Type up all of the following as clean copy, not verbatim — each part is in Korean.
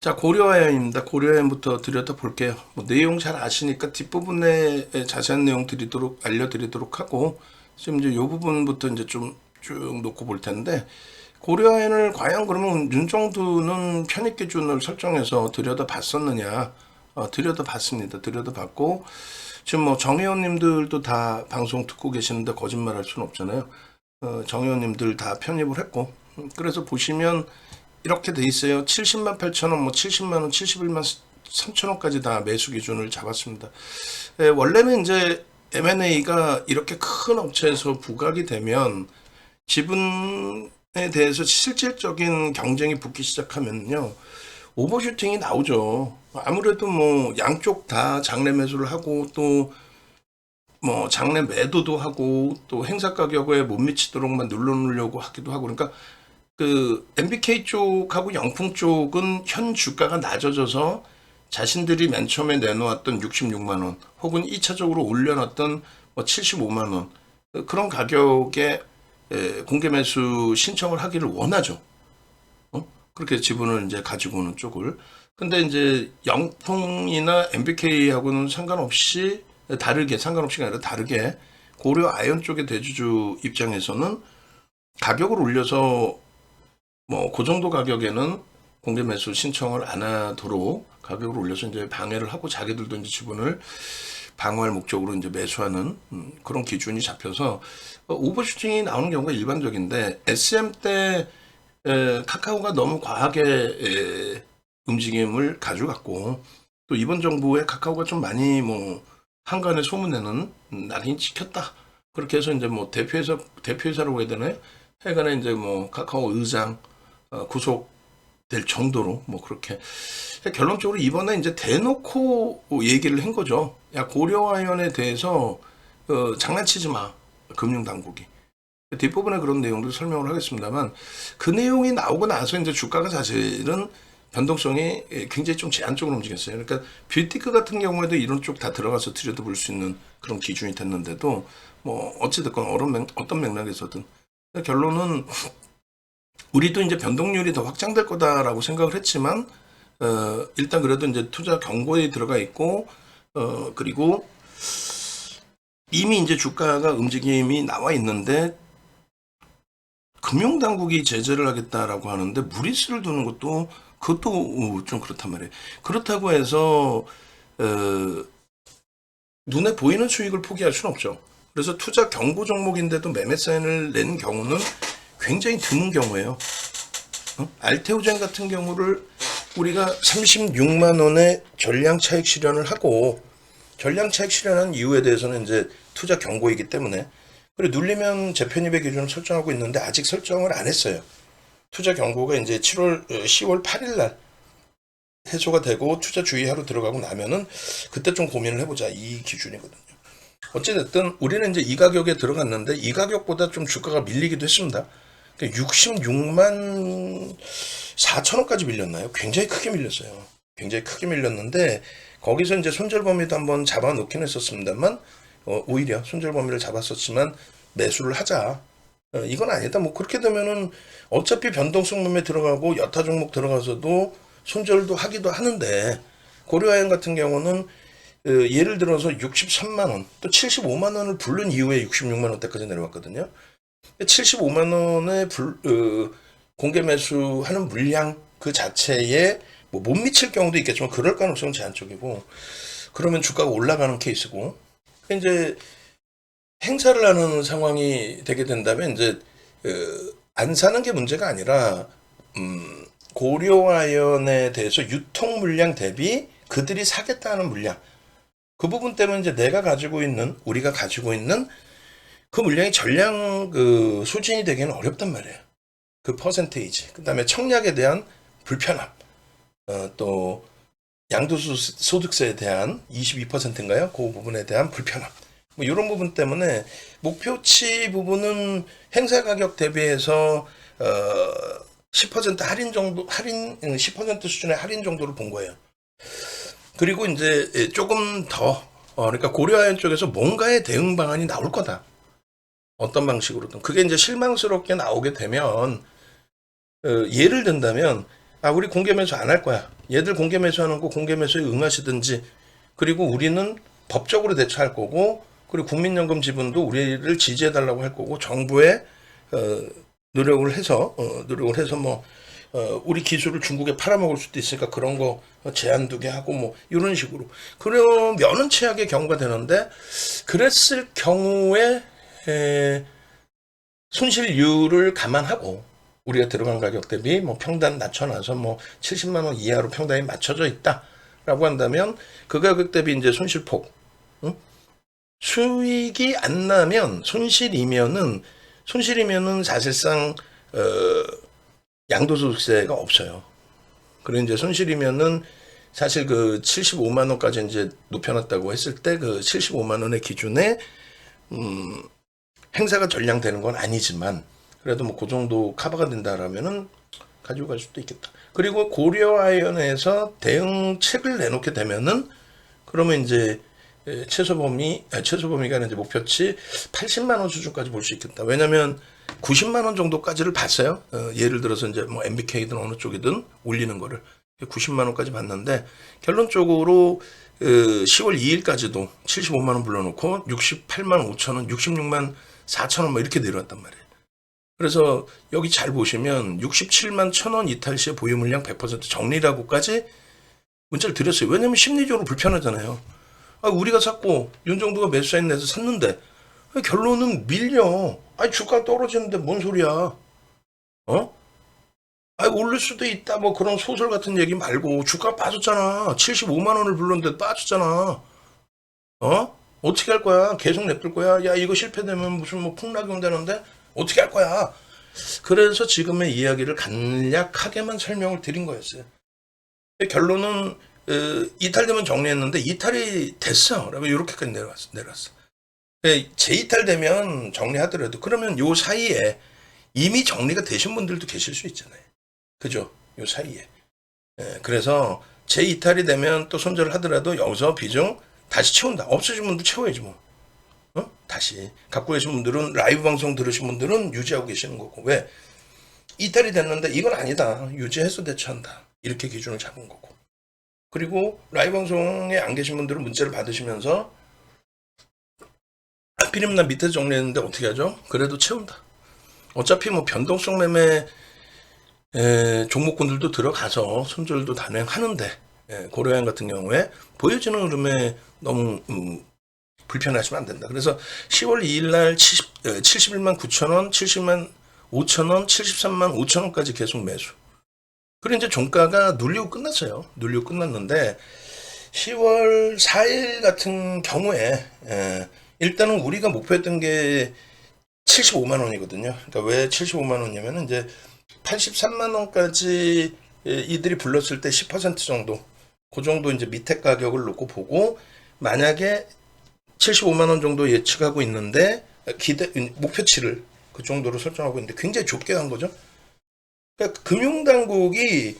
자, 고려아연입니다. 고려아연부터 들여다볼게요. 뭐 내용 잘 아시니까 뒷부분에 자세한 내용 알려드리도록 하고, 지금 이제 이 부분부터 이제 좀 쭉 놓고 볼 텐데, 고려아연을 과연 그러면 윤정두는 편입 기준을 설정해서 들여다봤었느냐? 들여다봤습니다. 들여다봤고, 지금 뭐 정의원님들도 다 방송 듣고 계시는데 거짓말할 수는 없잖아요. 정의원님들 다 편입을 했고, 그래서 보시면 이렇게 돼 있어요. 70만 8천 원, 뭐 70만 원, 71만 3천 원까지 다 매수 기준을 잡았습니다. 원래는 이제 M&A가 이렇게 큰 업체에서 부각이 되면 지분에 대해서 실질적인 경쟁이 붙기 시작하면요, 오버슈팅이 나오죠. 아무래도 뭐 양쪽 다 장래 매수를 하고 또 뭐 장래 매도도 하고 또 행사 가격에 못 미치도록만 눌러놓으려고 하기도 하고, 그러니까 그 MBK 쪽하고 영풍 쪽은 현 주가가 낮아져서 자신들이 맨 처음에 내놓았던 66만 원 혹은 2차적으로 올려놨던 뭐 75만 원 그런 가격에 공개 매수 신청을 하기를 원하죠. 그렇게 지분을 이제 가지고 오는 쪽을. 근데 이제 영풍이나 MBK하고는 상관없이가 아니라 다르게 고려 아연 쪽의 대주주 입장에서는 가격을 올려서 뭐 그 정도 가격에는 공개 매수 신청을 안 하도록 가격을 올려서 이제 방해를 하고 자기들도 이제 지분을 방어할 목적으로 이제 매수하는 그런 기준이 잡혀서 오버슈팅이 나오는 경우가 일반적인데, SM 때 카카오가 너무 과하게 움직임을 가져갔고, 또 이번 정부에 카카오가 좀 많이 뭐 한간에 소문내는 날이 찍혔다. 그렇게 해서 이제 뭐 대표이사라고 해야 되나요? 해간에 이제 뭐 카카오 의장 구속될 정도로 뭐 그렇게 결론적으로 이번에 이제 대놓고 얘기를 한 거죠. 야, 고려아연에 대해서 장난치지 마, 금융당국이. 뒷부분에 그런 내용들 설명을 하겠습니다만, 그 내용이 나오고 나서 이제 주가가 사실은 변동성이 굉장히 좀 제한적으로 움직였어요. 그러니까 뷰티크 같은 경우에도 이런 쪽 다 들어가서 들여다볼 수 있는 그런 기준이 됐는데도 뭐 어찌됐건 어떤 맥락에서든 결론은 우리도 이제 변동률이 더 확장될 거다라고 생각을 했지만, 일단 그래도 이제 투자 경고에 들어가 있고, 그리고 이미 이제 주가가 움직임이 나와 있는데, 금융당국이 제재를 하겠다라고 하는데, 무리수를 두는 그것도 좀 그렇단 말이에요. 그렇다고 해서, 눈에 보이는 수익을 포기할 수는 없죠. 그래서 투자 경고 종목인데도 매매 사인을 낸 경우는 굉장히 드문 경우예요. 알테오젠 같은 경우를 우리가 36만 원의 전량 차익 실현을 하고, 전량 차익 실현한 이유에 대해서는 이제 투자 경고이기 때문에, 그리고 눌리면 재편입의 기준을 설정하고 있는데 아직 설정을 안 했어요. 투자 경고가 이제 10월 8일 날 해소가 되고 투자 주의하러 들어가고 나면은 그때 좀 고민을 해보자, 이 기준이거든요. 어찌됐든 우리는 이제 이 가격에 들어갔는데 이 가격보다 좀 주가가 밀리기도 했습니다. 66만 4천 원까지 밀렸나요? 굉장히 크게 밀렸어요. 굉장히 크게 밀렸는데 거기서 이제 손절 범위도 한번 잡아놓긴 했었습니다만, 오히려 손절 범위를 잡았었지만 매수를 하자. 이건 아니다. 뭐 그렇게 되면은 어차피 변동성 매매 들어가고 여타 종목 들어가서도 손절도 하기도 하는데, 고려아연 같은 경우는 예를 들어서 63만 원, 또 75만 원을 부른 이후에 66만 원대까지 내려왔거든요. 75만 원의 공개 매수하는 물량 그 자체에 뭐 못 미칠 경우도 있겠지만 그럴 가능성은 제한적이고, 그러면 주가가 올라가는 케이스고, 이제 행사를 하는 상황이 되게 된다면 이제 안 사는 게 문제가 아니라 고려아연에 대해서 유통 물량 대비 그들이 사겠다는 물량, 그 부분 때문에 이제 우리가 가지고 있는 그 물량이 전량 그 소진이 되기는 어렵단 말이에요. 그 퍼센테이지. 그 다음에 청약에 대한 불편함, 또 양도소득세에 대한 22%인가요? 그 부분에 대한 불편함. 뭐 이런 부분 때문에 목표치 부분은 행사 가격 대비해서 10% 할인 정도, 10% 수준의 할인 정도를 본 거예요. 그리고 이제 조금 더, 그러니까 고려아연 쪽에서 뭔가의 대응 방안이 나올 거다. 어떤 방식으로든. 그게 이제 실망스럽게 나오게 되면, 예를 든다면, 우리 공개 매수 안 할 거야. 얘들 공개 매수하는 거 공개 매수에 응하시든지, 그리고 우리는 법적으로 대처할 거고, 그리고 국민연금 지분도 우리를 지지해달라고 할 거고, 정부에 노력을 해서 뭐 우리 기술을 중국에 팔아먹을 수도 있으니까 그런 거 제한 두게 하고 뭐 이런 식으로. 그러면은 최악의 경우가 되는데, 그랬을 경우에 손실률을 감안하고 우리가 들어간 가격 대비 뭐 평단 낮춰놔서 뭐 70만 원 이하로 평단이 맞춰져 있다라고 한다면, 그 가격 대비 이제 손실폭, 응? 수익이 안 나면 손실이면은 사실상 양도소득세가 없어요. 그리고 이제 손실이면은 사실 그 75만 원까지 이제 높여놨다고 했을 때 그 75만 원의 기준에 행사가 전량되는 건 아니지만, 그래도 뭐 그 정도 커버가 된다라면은 가지고 갈 수도 있겠다. 그리고 고려아연에서 대응책을 내놓게 되면은, 그러면 이제 최소범위가 이제 목표치 80만 원 수준까지 볼 수 있겠다. 왜냐면 90만 원 정도까지를 봤어요. 예를 들어서 이제 뭐 MBK든 어느 쪽이든 올리는 거를 90만 원까지 봤는데, 결론적으로 10월 2일까지도 75만 원 불러놓고 68만 5천 원, 66만 4천 원 뭐 이렇게 내려왔단 말이에요. 그래서 여기 잘 보시면 67만 1천 원 이탈 시에 보유 물량 100% 정리라고까지 문자를 드렸어요. 왜냐면 심리적으로 불편하잖아요. 우리가 샀고 윤정부가 매수 사인 내서 샀는데 결론은 밀려. 주가 떨어지는데 뭔 소리야? 오를 수도 있다 뭐 그런 소설 같은 얘기 말고, 주가 빠졌잖아. 75만 원을 불렀는데 빠졌잖아. 어떻게 할 거야? 계속 냅둘 거야? 야, 이거 실패되면 무슨 뭐 폭락이 온다는데 어떻게 할 거야? 그래서 지금의 이야기를 간략하게만 설명을 드린 거였어요. 결론은 이탈되면 정리했는데 이탈이 됐어. 그러면 이렇게까지 내려왔어. 재이탈되면 정리하더라도, 그러면 요 사이에 이미 정리가 되신 분들도 계실 수 있잖아요. 그죠? 요 사이에. 그래서 재이탈이 되면 또 손절을 하더라도 여기서 비중 다시 채운다. 없으신 분들 채워야지 뭐. 다시 갖고 계신 분들은, 라이브 방송 들으신 분들은 유지하고 계시는 거고. 왜? 이탈이 됐는데 이건 아니다, 유지해서 대처한다, 이렇게 기준을 잡은 거고. 그리고 라이브 방송에 안 계신 분들은 문자를 받으시면서 하필이면 나 밑에서 정리했는데 어떻게 하죠? 그래도 채운다. 어차피 뭐 변동성 매매 종목군들도 들어가서 손절도 단행하는데, 고려아연 같은 경우에 보여지는 흐름에 너무 불편하시면 안 된다. 그래서 10월 2일 날 71만 9천 원, 70만 5천 원, 73만 5천 원까지 계속 매수. 그리고 이제 종가가 눌리고 끝났어요. 눌리고 끝났는데 10월 4일 같은 경우에 일단은 우리가 목표했던 게 75만 원이거든요. 그러니까 왜 75만 원이냐면 이제 83만 원까지 이들이 불렀을 때 10% 정도, 그 정도 이제 밑에 가격을 놓고 보고, 만약에 75만 원 정도 예측하고 있는데 목표치를 그 정도로 설정하고 있는데 굉장히 좁게 간 거죠. 그러니까 금융당국이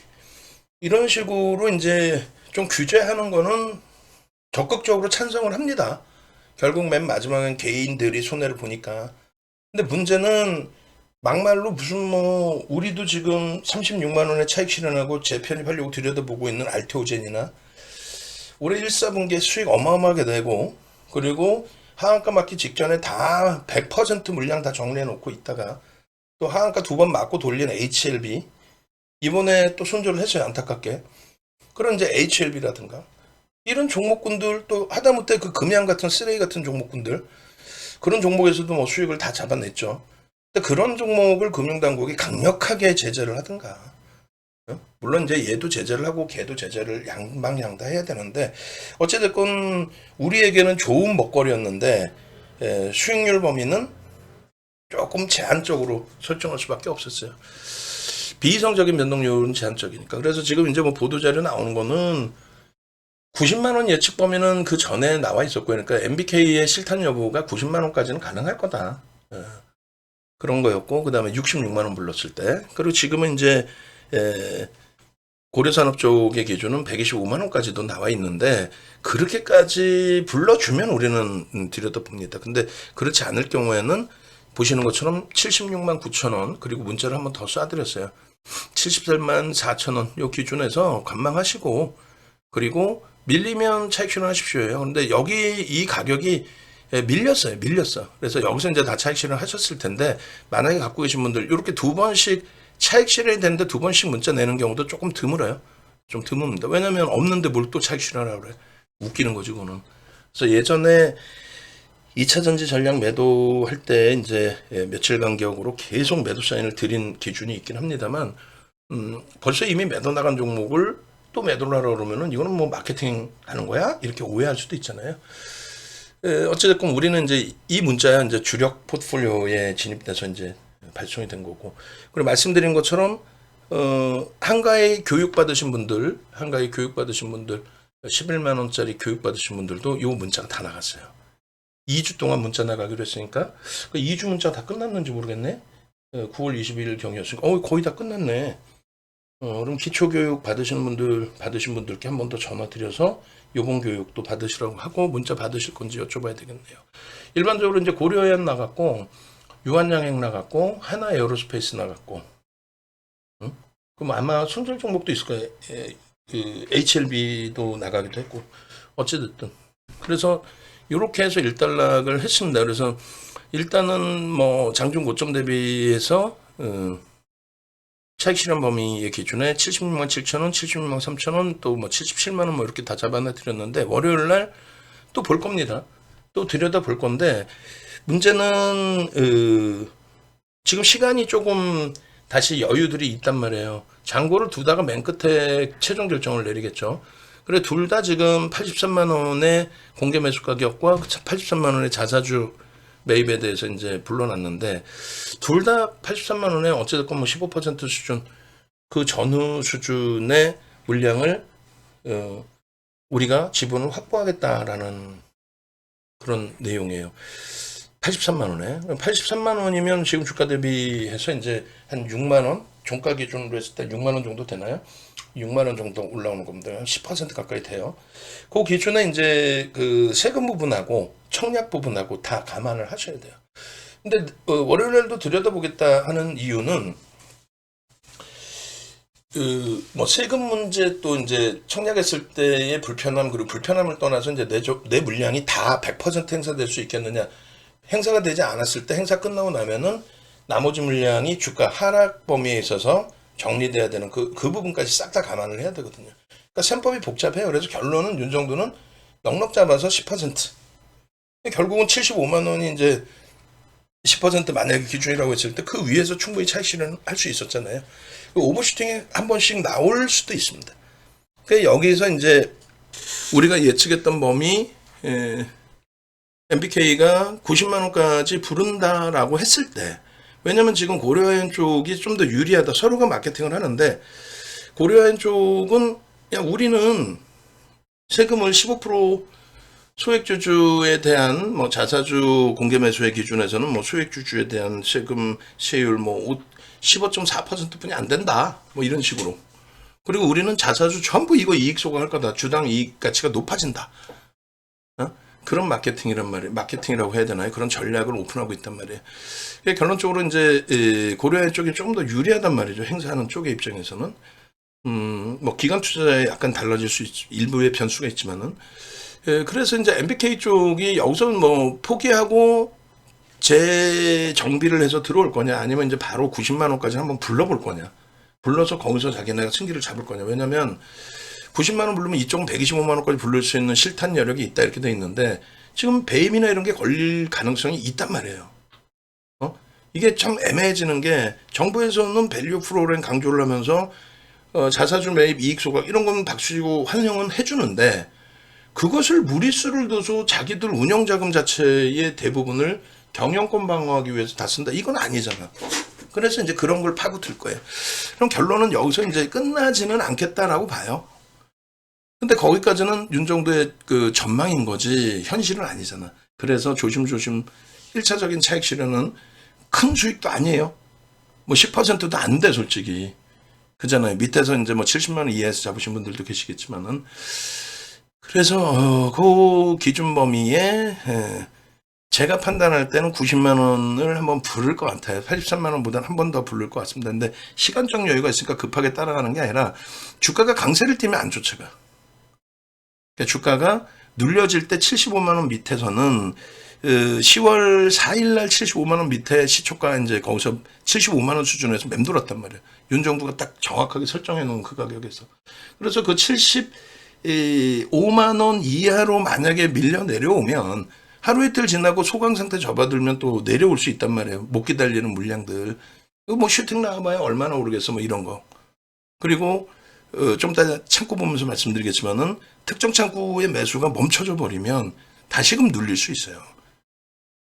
이런 식으로 이제 좀 규제하는 거는 적극적으로 찬성을 합니다. 결국 맨 마지막엔 개인들이 손해를 보니까. 근데 문제는 막말로 무슨 뭐 우리도 지금 36만 원의 차익 실현하고 재편입하려고 들여다보고 있는 알테오젠이나 올해 1사분기에 수익 어마어마하게 내고, 그리고 하한가 맞기 직전에 다 100% 물량 다 정리해 놓고 있다가 또 하한가 2번 맞고 돌린 HLB, 이번에 또 손절을 했어요, 안타깝게. 그런 이제 HLB라든가 이런 종목군들, 또 하다못해 그 금양 같은 쓰레기 같은 종목군들, 그런 종목에서도 뭐 수익을 다 잡아냈죠. 근데 그런 종목을 금융당국이 강력하게 제재를 하든가, 물론 이제 얘도 제재를 하고 걔도 제재를 양방향 다 해야 되는데, 어찌됐건 우리에게는 좋은 먹거리였는데 수익률 범위는 조금 제한적으로 설정할 수밖에 없었어요. 비이성적인 변동률은 제한적이니까. 그래서 지금 이제 뭐 보도자료 나오는 거는 90만 원 예측 범위는 그 전에 나와 있었고, 그러니까 MBK의 실탄 여부가 90만 원까지는 가능할 거다, 그런 거였고, 그 다음에 66만 원 불렀을 때, 그리고 지금은 이제 고려산업 쪽의 기준은 125만 원까지도 나와 있는데, 그렇게까지 불러주면 우리는 들여다봅니다. 근데 그렇지 않을 경우에는 보시는 것처럼 76만 9천 원, 그리고 문자를 한번 더 쏴드렸어요. 73만 4천 원 요 기준에서 관망하시고, 그리고 밀리면 차익 실현하십시오요. 그런데 여기 이 가격이 밀렸어요. 그래서 여기서 이제 다 차익 실현하셨을 텐데, 만약에 갖고 계신 분들 이렇게 두 번씩 차익 실현이 되는데 두 번씩 문자 내는 경우도 조금 드물어요. 좀 드뭅니다. 왜냐면 없는데 뭘 또 차익 실현하라고 그래. 웃기는 거지 그거는. 그래서 예전에 2차 전지 전략 매도할 때 이제 며칠 간격으로 계속 매도 사인을 드린 기준이 있긴 합니다만, 벌써 이미 매도 나간 종목을 또 매도를 하라 그러면은 이거는 뭐 마케팅 하는 거야? 이렇게 오해할 수도 있잖아요. 어찌됐건 우리는 이제 이 문자야 이제 주력 포트폴리오에 진입돼서 이제 발송이 된 거고, 그리고 말씀드린 것처럼 한가위 교육 받으신 분들 11만 원짜리 교육 받으신 분들도 요 문자가 다 나갔어요. 2주 동안 문자 나가기로 했으니까 2주 문자 다 끝났는지 모르겠네. 9월 20일 경이었으니까 거의 다 끝났네. 그럼 기초교육 받으신 분들께 한 번 더 전화 드려서 요번 교육도 받으시라고 하고 문자 받으실 건지 여쭤봐야 되겠네요. 일반적으로 이제 고려해안 나갔고, 유한양행 나갔고, 하나 에어로스페이스 나갔고, 그럼 아마 손절 종목도 있을 거예요. 그 HLB도 나가기도 했고, 어찌됐든. 그래서 이렇게 해서 일단락을 했습니다. 그래서 일단은 뭐 장중 고점 대비해서 차익 실현 범위의 기준에 76만 7천 원, 76만 3천 원, 또 뭐 77만 원 뭐 이렇게 다 잡아내 드렸는데, 월요일 날 또 볼 겁니다. 또 들여다 볼 건데, 문제는 지금 시간이 조금 다시 여유들이 있단 말이에요. 잔고를 두다가 맨 끝에 최종 결정을 내리겠죠. 그래 둘 다 지금 83만 원의 공개 매수 가격과 83만 원의 자사주 매입에 대해서 이제 불러놨는데, 둘 다 83만 원에 어찌됐건 뭐 15% 수준, 그 전후 수준의 물량을 우리가 지분을 확보하겠다라는 그런 내용이에요. 83만 원에 83만 원이면 지금 주가 대비해서 이제 한 6만 원, 종가 기준으로 했을 때 6만 원 정도 되나요? 6만 원 정도 올라오는 겁니다. 10% 가까이 돼요. 그 기준에 이제 그 세금 부분하고 청약 부분하고 다 감안을 하셔야 돼요. 근데 월요일에도 들여다보겠다 하는 이유는 뭐 세금 문제, 또 이제 청약했을 때의 불편함, 그리고 불편함을 떠나서 이제 내 물량이 다 100% 행사될 수 있겠느냐. 행사가 되지 않았을 때 행사 끝나고 나면은 나머지 물량이 주가 하락 범위에 있어서 정리돼야 되는 그 부분까지 싹 다 감안을 해야 되거든요. 그러니까 셈법이 복잡해요. 그래서 결론은 윤 정도는 넉넉 잡아서 10%. 결국은 75만 원이 이제 10% 만약에 기준이라고 했을 때 그 위에서 충분히 차익 실현할 수 있었잖아요. 오버슈팅이 한 번씩 나올 수도 있습니다. 그러니까 여기서 이제 우리가 예측했던 범위, MBK가 90만 원까지 부른다라고 했을 때, 왜냐면 지금 고려아연 쪽이 좀 더 유리하다. 서로가 마케팅을 하는데, 고려아연 쪽은 야 우리는 세금을 15% 소액주주에 대한 뭐 자사주 공개 매수의 기준에서는 뭐 소액주주에 대한 세금 세율 뭐 15.4%뿐이 안 된다. 뭐 이런 식으로. 그리고 우리는 자사주 전부 이거 이익 소각할 거다. 주당 이익 가치가 높아진다. 그런 마케팅이란 말이에요. 마케팅이라고 해야 되나요? 그런 전략을 오픈하고 있단 말이에요. 결론적으로 이제 고려아연 쪽이 조금 더 유리하단 말이죠. 행사하는 쪽의 입장에서는. 뭐 기간 투자에 약간 달라질 수 일부의 변수가 있지만은. 그래서 이제 MBK 쪽이 여기서 뭐 포기하고 재정비를 해서 들어올 거냐, 아니면 이제 바로 90만 원까지 한번 불러볼 거냐. 불러서 거기서 자기네가 승기를 잡을 거냐. 왜냐면 90만 원 부르면 이쪽은 125만 원까지 부를 수 있는 실탄 여력이 있다 이렇게 돼 있는데, 지금 배임이나 이런 게 걸릴 가능성이 있단 말이에요. 이게 참 애매해지는 게, 정부에서는 밸류 프로그램 강조를 하면서 자사주 매입 이익 소각 이런 건 박수치고 환영은 해주는데, 그것을 무리수를 둬서 자기들 운영자금 자체의 대부분을 경영권 방어하기 위해서 다 쓴다. 이건 아니잖아. 그래서 이제 그런 걸 파고들 거예요. 그럼 결론은 여기서 이제 끝나지는 않겠다라고 봐요. 근데 거기까지는 윤 정도의 그 전망인 거지 현실은 아니잖아. 그래서 조심조심 1차적인 차익 실현은 큰 수익도 아니에요. 뭐 10%도 안 돼 솔직히. 그잖아요. 밑에서 이제 뭐 70만 원 이하에서 잡으신 분들도 계시겠지만은. 그래서 그 기준 범위에 제가 판단할 때는 90만 원을 한번 부를 것 같아요. 83만 원보다는 한 번 더 부를 것 같습니다. 근데 시간적 여유가 있으니까 급하게 따라가는 게 아니라 주가가 강세를 띠면 안 쫓아가. 그러니까 주가가 눌려질 때 75만 원 밑에서는 10월 4일 날 75만 원 밑에 시초가 이제 거기서 75만 원 수준에서 맴돌았단 말이에요. 윤 정부가 딱 정확하게 설정해 놓은 그 가격에서. 그래서 그 75만 원 이하로 만약에 밀려 내려오면 하루 이틀 지나고 소강 상태 접어들면 또 내려올 수 있단 말이에요. 못 기다리는 물량들. 이거 뭐 슈팅 나와봐야 얼마나 오르겠어 뭐 이런 거. 그리고 좀 이따 창고 보면서 말씀드리겠지만은 특정 창구의 매수가 멈춰져 버리면 다시금 눌릴 수 있어요.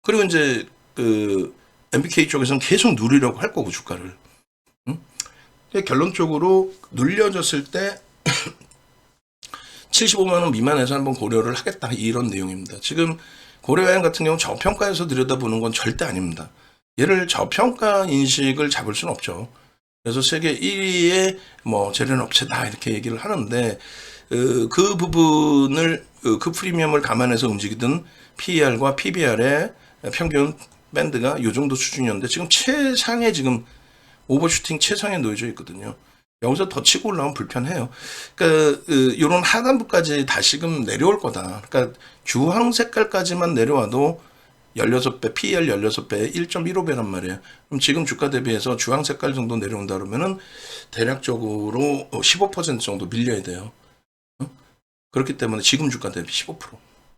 그리고 이제 그 MBK 쪽에서는 계속 누리려고 할 거고 주가를. 응? 결론적으로 눌려졌을 때 75만 원 미만에서 한번 고려를 하겠다 이런 내용입니다. 지금 고려여행 같은 경우 저평가에서 들여다보는 건 절대 아닙니다. 얘를 저평가 인식을 잡을 수는 없죠. 그래서 세계 1위의 뭐 재련 업체다 이렇게 얘기를 하는데 그 부분을 그 프리미엄을 감안해서 움직이던 PER과 PBR의 평균 밴드가 이 정도 수준이었는데 지금 최상에 지금 오버슈팅 최상에 놓여져 있거든요. 여기서 더 치고 올라오면 불편해요. 그러니까 이런 하단부까지 다시금 내려올 거다. 그러니까 주황 색깔까지만 내려와도 16배, PER 16배, 1.15배란 말이에요. 그럼 지금 주가 대비해서 주황 색깔 정도 내려온다 그러면은 대략적으로 15% 정도 밀려야 돼요. 그렇기 때문에 지금 주가 대비 15%.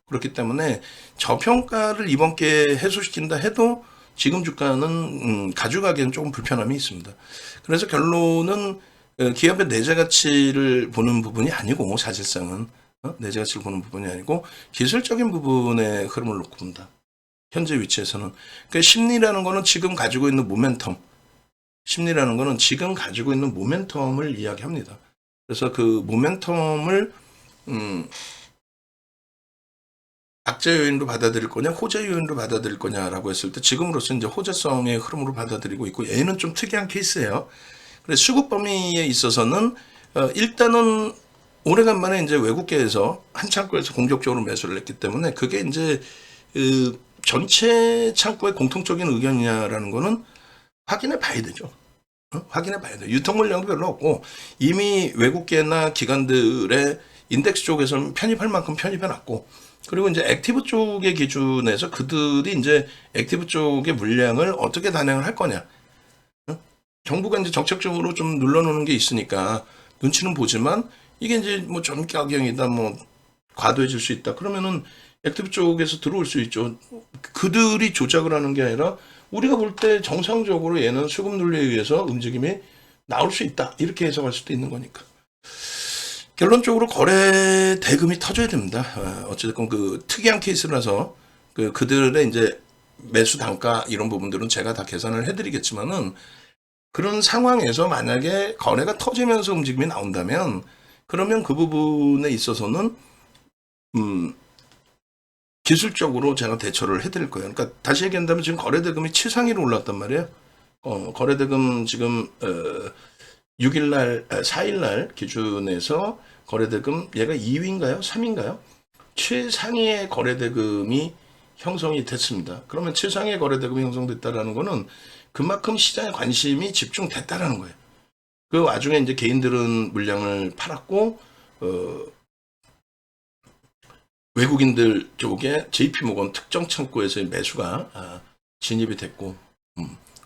그렇기 때문에 저평가를 이번 기회에 해소시킨다 해도 지금 주가는 가져가기엔 조금 불편함이 있습니다. 그래서 결론은 기업의 내재 가치를 보는 부분이 아니고 사실상은 내재 가치를 보는 부분이 아니고 기술적인 부분의 흐름을 놓고 본다. 현재 위치에서는. 그러니까 심리라는 거는 지금 가지고 있는 모멘텀. 심리라는 거는 지금 가지고 있는 모멘텀을 이야기합니다. 그래서 그 모멘텀을 악재 요인으로 받아들일 거냐, 호재 요인으로 받아들일 거냐라고 했을 때 지금으로서 이제 호재성의 흐름으로 받아들이고 있고 얘는 좀 특이한 케이스예요. 그래서 수급 범위에 있어서는 일단은 오래간만에 이제 외국계에서 한 창구에서 공격적으로 매수를 했기 때문에 그게 이제 전체 창구의 공통적인 의견이냐라는 거는 확인해 봐야 되죠. 확인해 봐야 돼요. 유통 물량도 별로 없고 이미 외국계나 기관들의 인덱스 쪽에서는 편입할 만큼 편입해 놨고 그리고 이제 액티브 쪽의 기준에서 그들이 이제 액티브 쪽의 물량을 어떻게 단행을 할 거냐. 정부가 이제 정책적으로 좀 눌러놓는 게 있으니까 눈치는 보지만 이게 이제 뭐 전가경이다 뭐 과도해질 수 있다. 그러면은 액티브 쪽에서 들어올 수 있죠. 그들이 조작을 하는 게 아니라 우리가 볼 때 정상적으로 얘는 수급 논리에 의해서 움직임이 나올 수 있다. 이렇게 해석할 수도 있는 거니까. 결론적으로 거래 대금이 터져야 됩니다. 어쨌든 그 특이한 케이스라서 그들의 이제 매수 단가 이런 부분들은 제가 다 계산을 해드리겠지만은 그런 상황에서 만약에 거래가 터지면서 움직임이 나온다면 그러면 그 부분에 있어서는 기술적으로 제가 대처를 해드릴 거예요. 그러니까 다시 얘기한다면 지금 거래대금이 최상위로 올랐단 말이에요. 거래대금 지금 6일날, 4일날 기준에서 거래대금 얘가 2위인가요? 3위인가요? 최상위의 거래대금이 형성이 됐습니다. 그러면 최상위의 거래대금이 형성됐다라는 거는 그만큼 시장에 관심이 집중됐다라는 거예요. 그 와중에 이제 개인들은 물량을 팔았고 외국인들 쪽에 JP모건 특정 창구에서의 매수가 진입이 됐고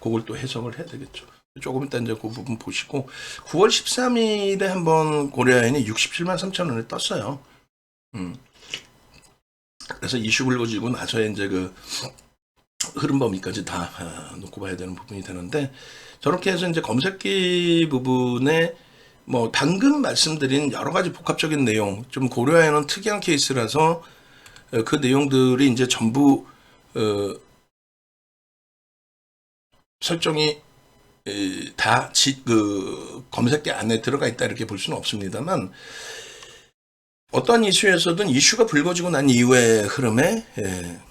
그걸 또 해석을 해야 되겠죠. 조금 이따 이제 그 부분 보시고 9월 13일에 한번 고려아연이 67만 3천 원에 떴어요. 그래서 이슈 불거지고 나서야 이제 그 흐름 범위까지 다 놓고 봐야 되는 부분이 되는데 저렇게 해서 이제 검색기 부분에 뭐 방금 말씀드린 여러 가지 복합적인 내용 좀 고려하는 특이한 케이스라서 그 내용들이 이제 전부 설정이 다 그 검색기 안에 들어가 있다 이렇게 볼 수는 없습니다만 어떠한 이슈에서든 이슈가 불거지고 난 이후의 흐름에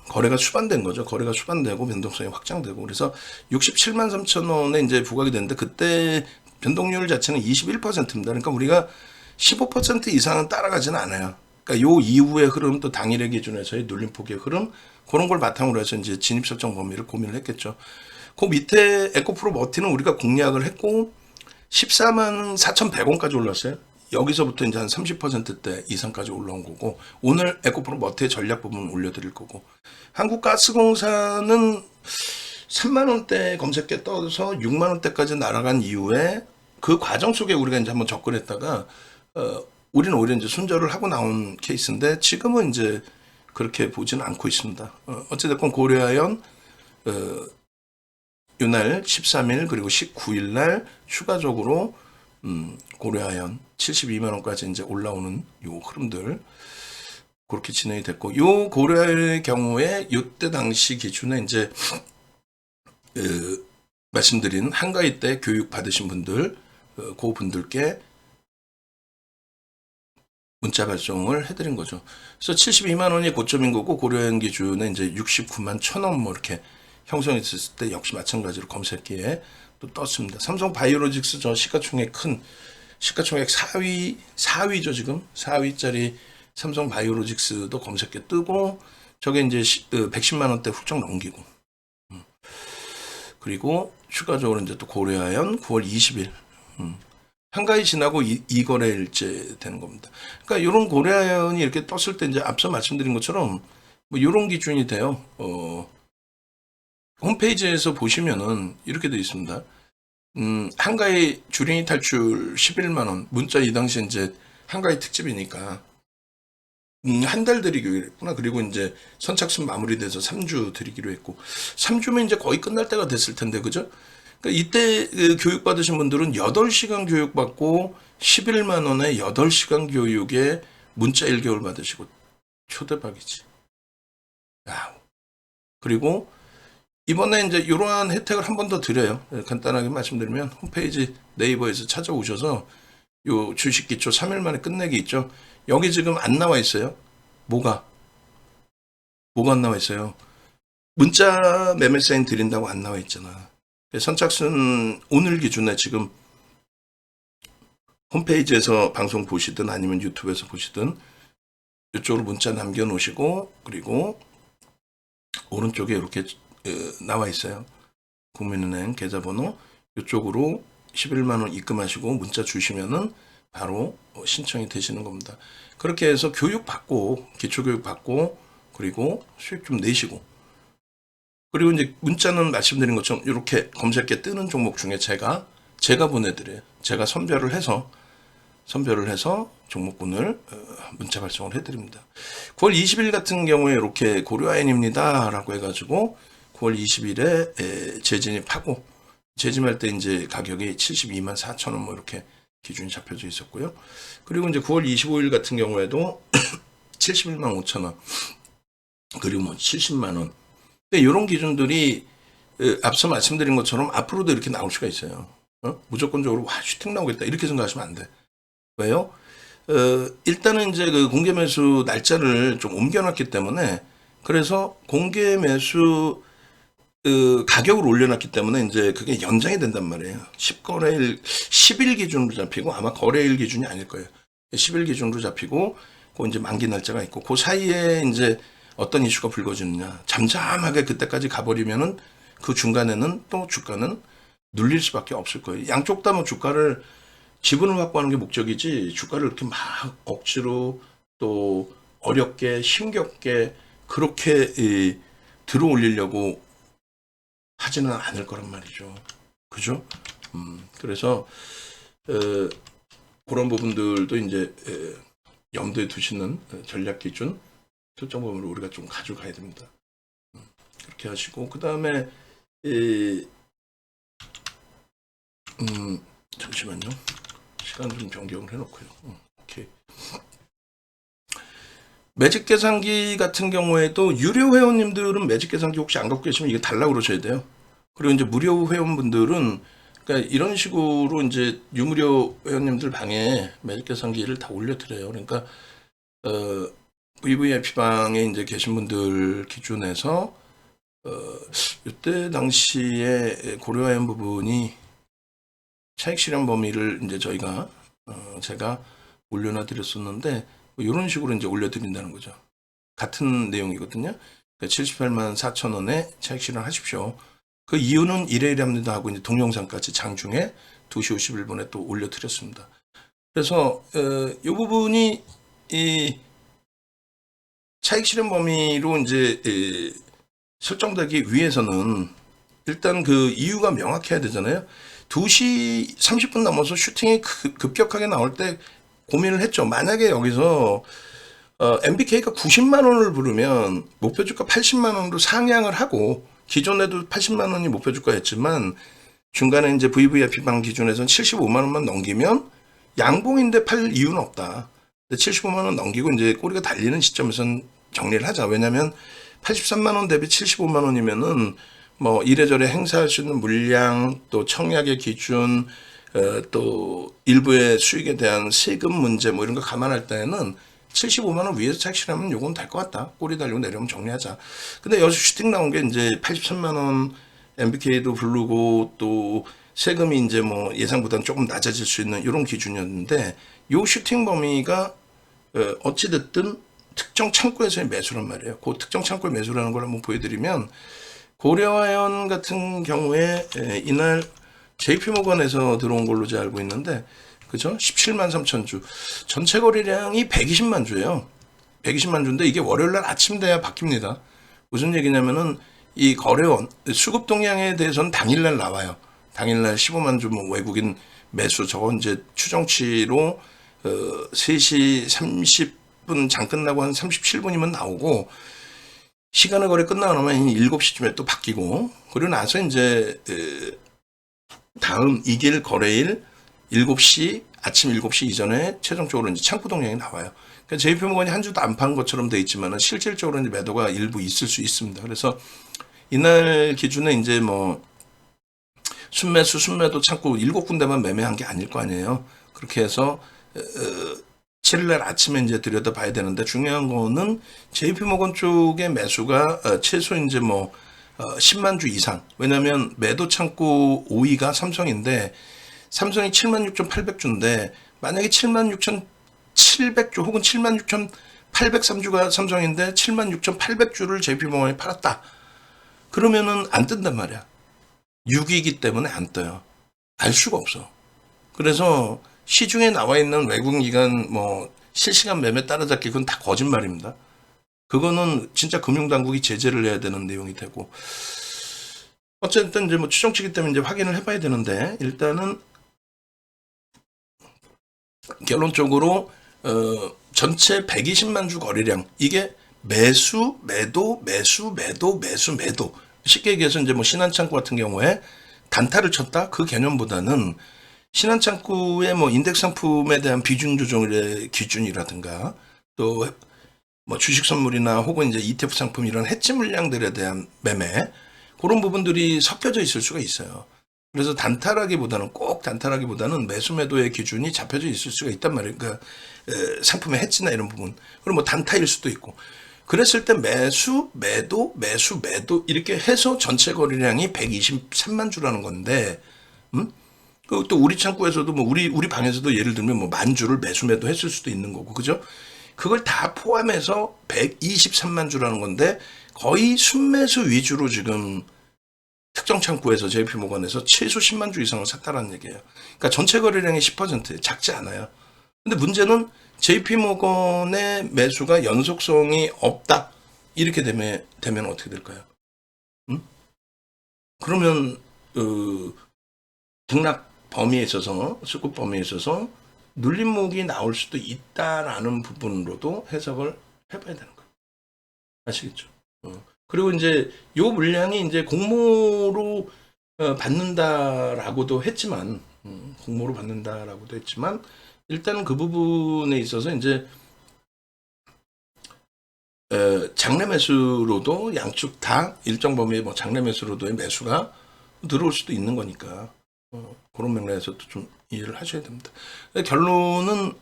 거래가 수반된 거죠. 거래가 수반되고 변동성이 확장되고 그래서 67만 3천 원에 이제 부각이 됐는데 그때 변동률 자체는 21%입니다. 그러니까 우리가 15% 이상은 따라가지는 않아요. 그러니까 요 이후의 흐름 또 당일의 기준에서의 눌림폭의 흐름 그런 걸 바탕으로 해서 이제 진입 설정 범위를 고민을 했겠죠. 그 밑에 에코프로 머티는 우리가 공략을 했고 14만 4,100원까지 올랐어요. 여기서부터 이제 한 30%대 이상까지 올라온 거고 오늘 에코프로 머티의 전략 부분 올려드릴 거고 한국가스공사는 3만 원대 검색해 떠서 6만 원대까지 날아간 이후에 그 과정 속에 우리가 이제 한번 접근했다가 우리는 오히려 이제 손절을 하고 나온 케이스인데 지금은 이제 그렇게 보지는 않고 있습니다. 어찌됐건 고려아연 이날 13일 그리고 19일 날 추가적으로 고려아연 72만 원까지 이제 올라오는 요 흐름들 그렇게 진행이 됐고 요 고려아연의 경우에 요때 당시 기준에 이제 말씀드린 한가위 때 교육 받으신 분들 그 분들께 문자 발송을 해드린 거죠. 그래서 72만 원이 고점인 거고 고려아연 기준에 이제 69만 1,000원 뭐 이렇게 형성했을 때 역시 마찬가지로 검색기에 또 떴습니다. 삼성 바이오로직스 저 시가총액 4위죠 지금 4위짜리 삼성 바이오로직스도 검색기에 뜨고 저게 이제 110만 원대 훌쩍 넘기고 그리고 추가적으로 이제 또 고려아연 9월 20일 한가위 지나고 이 거래일째 되는 겁니다. 그러니까 이런 고려아연이 이렇게 떴을 때 이제 앞서 말씀드린 것처럼 뭐 이런 기준이 돼요. 홈페이지에서 보시면은 이렇게 되어 있습니다. 한가위 주린이 탈출 11만 원 문자 이 당시 이제 한가위 특집이니까 한 달 드리기로 했구나. 그리고 이제 선착순 마무리돼서 3주 드리기로 했고 3주면 이제 거의 끝날 때가 됐을 텐데 그죠? 그러니까 이때 교육 받으신 분들은 8시간 교육 받고 11만 원에 8시간 교육에 문자 1개월 받으시고 초대박이지. 야. 그리고 이번에 이제 이러한 혜택을 한 번 더 드려요. 간단하게 말씀드리면 홈페이지 네이버에서 찾아오셔서 요 주식 기초 3일 만에 끝내기 있죠. 여기 지금 안 나와 있어요. 뭐가 안 나와 있어요. 문자 매매 사인 드린다고 안 나와 있잖아. 선착순 오늘 기준에 지금 홈페이지에서 방송 보시든 아니면 유튜브에서 보시든 이쪽으로 문자 남겨놓으시고 그리고 오른쪽에 이렇게 나와 있어요. 국민은행 계좌번호 이쪽으로 11만 원 입금하시고 문자 주시면은 바로 신청이 되시는 겁니다. 그렇게 해서 교육 받고 기초교육 받고 그리고 수익 좀 내시고 그리고 이제 문자는 말씀드린 것처럼 이렇게 검색에 뜨는 종목 중에 제가 보내드려요. 제가 선별을 해서 종목군을 문자 발송을 해드립니다. 9월 20일 같은 경우에 이렇게 고려아연입니다 라고 해가지고 9월 20일에 재진입하고 재진입할 때 이제 가격이 72만 4천 원 뭐 이렇게 기준이 잡혀져 있었고요. 그리고 이제 9월 25일 같은 경우에도 71만 5천 원 그리고 뭐 70만 원. 근데 이런 기준들이 앞서 말씀드린 것처럼 앞으로도 이렇게 나올 수가 있어요. 무조건적으로 와 슈팅 나오겠다 이렇게 생각하시면 안 돼. 왜요? 일단은 이제 그 공개 매수 날짜를 좀 옮겨놨기 때문에 그래서 공개 매수 가격을 올려놨기 때문에 이제 그게 연장이 된단 말이에요. 10거래일 10일 기준으로 잡히고 아마 거래일 기준이 아닐 거예요. 10일 기준으로 잡히고 그 이제 만기 날짜가 있고 그 사이에 이제 어떤 이슈가 불거지느냐 잠잠하게 그때까지 가버리면은 그 중간에는 또 주가는 눌릴 수밖에 없을 거예요. 양쪽 다 뭐 주가를 지분을 확보하는 게 목적이지 주가를 이렇게 막 억지로 또 어렵게 힘겹게 그렇게 들어 올리려고 하지는 않을 거란 말이죠. 그죠? 그래서 그런 부분들도 이제 염두에 두시는 전략 기준 설정 범위를 우리가 좀 가져가야 됩니다. 그렇게 하시고 그 다음에 잠시만요. 시간 좀 변경을 해놓고요. 오케이. 매직 계산기 같은 경우에도 유료 회원님들은 매직 계산기 혹시 안 갖고 계시면 이거 달라고 그러셔야 돼요. 그리고 이제 무료 회원분들은 그러니까 이런 식으로 이제 유무료 회원님들 방에 매직 계산기를 다 올려드려요. 그러니까 VVIP 방에 이제 계신 분들 기준에서 이때 당시에 고려한 부분이 차익 실현 범위를 이제 제가 올려놔 드렸었는데 뭐 이런 식으로 이제 올려드린다는 거죠. 같은 내용이거든요. 78만 4천 원에 차익 실현하십시오. 그 이유는 이래이랍니다 하고 이제 동영상까지 장중에 2시 51분에 또 올려드렸습니다. 그래서 이 부분이 이 차익 실현 범위로 이제 설정되기 위해서는 일단 그 이유가 명확해야 되잖아요. 2시 30분 넘어서 슈팅이 급격하게 나올 때 고민을 했죠. 만약에 여기서 MBK가 90만 원을 부르면 목표 주가 80만 원으로 상향을 하고, 기존에도 80만 원이 목표 주가였지만 중간에 이제 VVIP방 기준에서는 75만 원만 넘기면 양봉인데 팔 이유는 없다. 75만 원 넘기고 이제 꼬리가 달리는 시점에선 정리를 하자. 왜냐면 83만 원 대비 75만 원이면은 뭐 이래저래 행사할 수 있는 물량, 또 청약의 기준, 또 일부의 수익에 대한 세금 문제 뭐 이런 거 감안할 때에는 75만 원 위에서 차익 실현하면 요건 될 것 같다. 꼬리 달리고 내려오면 정리하자. 근데 여기서 슈팅 나온 게 이제 83만 원 MBK도 부르고 또 세금이 이제 뭐 예상보다는 조금 낮아질 수 있는 이런 기준이었는데, 요 슈팅 범위가 어찌됐든 특정 창구에서의 매수란 말이에요. 그 특정 창구의 매수라는 걸 한번 보여드리면, 고려아연 같은 경우에 이날 JP모건에서 들어온 걸로 제가 알고 있는데, 그죠? 17만 3천 주. 전체 거래량이 120만 주예요. 120만 주인데 이게 월요일 날 아침 돼야 바뀝니다. 무슨 얘기냐면은 이 거래원, 수급 동향에 대해서는 당일날 나와요. 당일날 15만 주 뭐 외국인 매수, 저건 이제 추정치로 3시 30분 장 끝나고 한 37분이면 나오고, 시간의 거래 끝나고 나면 7시쯤에 또 바뀌고, 그리고 나서 이제 다음 이길 거래일 7시, 아침 7시 이전에 최종적으로 이제 창구 동향이 나와요. 그러니까 JP모건이 한 주도 안 판 것처럼 돼 있지만 실질적으로 이제 매도가 일부 있을 수 있습니다. 그래서 이날 기준에 이제 뭐 순매수, 순매도 창구 7군데만 매매한 게 아닐 거 아니에요. 그렇게 해서 7일날 아침에 이제 들여다봐야 되는데, 중요한 거는 JP모건 쪽의 매수가 최소 이제 뭐 10만 주 이상. 왜냐면 매도 창구 5위가 삼성인데, 삼성이 76,800주인데 만약에 76,700주 혹은 76,803주가 삼성인데 76,800주를 JP모건이 팔았다. 그러면은 안 뜬단 말이야. 6위이기 때문에 안 떠요. 알 수가 없어. 그래서 시중에 나와 있는 외국기관 뭐 실시간 매매 따라잡기, 그건 다 거짓말입니다. 그거는 진짜 금융당국이 제재를 해야 되는 내용이 되고, 어쨌든 이제 뭐 추정치기 때문에 이제 확인을 해봐야 되는데, 일단은 결론적으로 전체 120만 주 거래량, 이게 매수, 매도, 매수, 매도, 매수, 매도. 쉽게 얘기해서 이제 뭐 신한창구 같은 경우에 단타를 쳤다, 그 개념보다는 신한창구의 뭐 인덱스 상품에 대한 비중 조정의 기준이라든가, 또 뭐 주식 선물이나 혹은 이제 ETF 상품 이런 해지 물량들에 대한 매매, 그런 부분들이 섞여져 있을 수가 있어요. 그래서 꼭 단타라기보다는 매수 매도의 기준이 잡혀져 있을 수가 있단 말이에요. 그러니까 상품의 해지나 이런 부분. 그리고 뭐 단타일 수도 있고. 그랬을 때 매수, 매도, 매수, 매도 이렇게 해서 전체 거래량이 123만 주라는 건데, 또 우리 창구에서도 뭐 우리 방에서도 예를 들면 뭐 만 주를 매수 매도 했을 수도 있는 거고, 그죠? 그걸 다 포함해서 123만 주라는 건데, 거의 순매수 위주로 지금 특정 창구에서 JP모건에서 최소 10만 주 이상을 샀다라는 얘기예요. 그러니까 전체 거래량의 10%예요. 작지 않아요. 근데 문제는 JP모건의 매수가 연속성이 없다. 이렇게 되면 어떻게 될까요? 그러면 등락 범위에 있어서, 수급 범위에 있어서 눌림목이 나올 수도 있다라는 부분으로도 해석을 해봐야 되는 거예요. 아시겠죠? 그리고 이제 요 물량이 이제 공모로 받는다라고도 했지만, 일단은 그 부분에 있어서 이제 장내 매수로도 양측 다 일정 범위의 뭐 장내 매수로도의 매수가 들어올 수도 있는 거니까, 그런 맥락에서도 좀 이해를 하셔야 됩니다. 결론은